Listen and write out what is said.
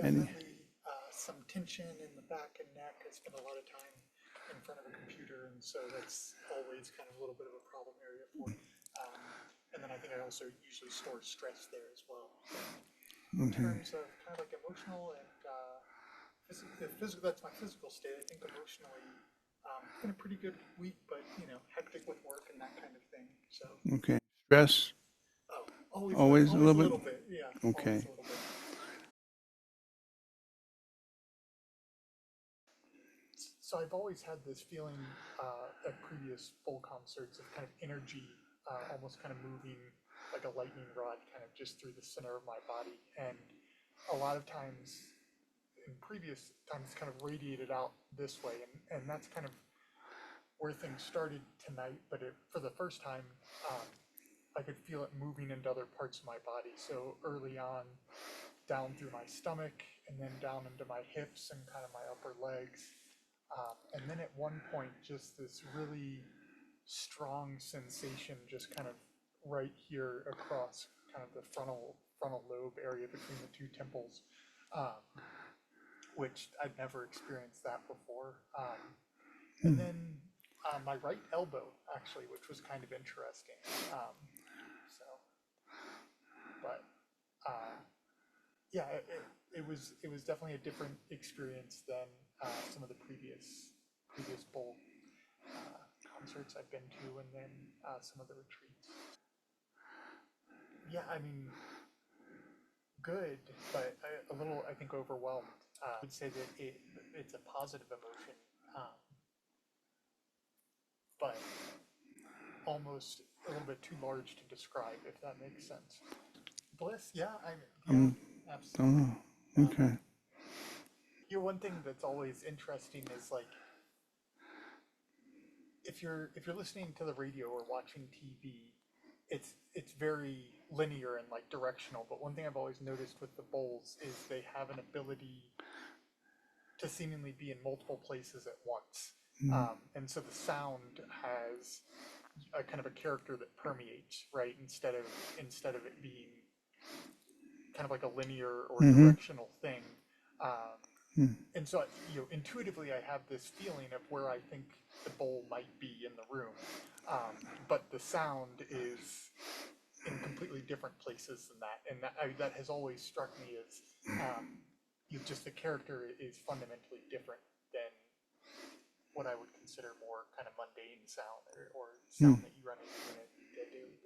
Any? Definitely some tension in the back and neck. I spend a lot of time in front of a computer, and so that's always kind of a little bit of a problem area for me. And then I think I also usually store stress there as well. In Okay. terms of kind of like emotional and physical, that's my physical state. I think emotionally, it's been a pretty good week, but hectic with work and that kind of thing. So, Okay. Stress? oh, always, Always a always a little bit? little bit. Yeah, always Okay. a little bit. So I've always had this feeling at previous full concerts of kind of energy, almost kind of moving like a lightning rod, kind of just through the center of my body, and a lot of times in previous times kind of radiated out this way, and that's kind of where things started tonight. But for the first time, um, I could feel it moving into other parts of my body. So early on, down through my stomach, and then down into my hips and kind of my upper legs. And then at one point, just this really strong sensation, just kind of right here across kind of the frontal lobe area between the two temples, um, which I'd never experienced that before. And then my right elbow, actually, which was kind of interesting. So, but yeah, it was definitely a different experience than some of the previous bowl concerts I've been to, and then some of the retreats. Yeah, I mean, good, but a little, I think, overwhelmed. I would say that it's a positive emotion, um, but almost a little bit too large to describe, if that makes sense. Bliss, yeah, yeah, Don't absolutely. know. Um, Okay. one thing that's always interesting is like if you're listening to the radio or watching TV, it's very linear and like directional. But one thing I've always noticed with the bowls is they have an ability to seemingly be in multiple places at once. And so the sound has a kind of a character that permeates, right? Instead of it being kind of like a linear or Mm-hmm. directional thing. And so, intuitively, I have this feeling of where I think the bowl might be in the room, but the sound is in completely different places than that, and that has always struck me as just the character is fundamentally different than what I would consider more kind of mundane sound or sound that you run into in a daily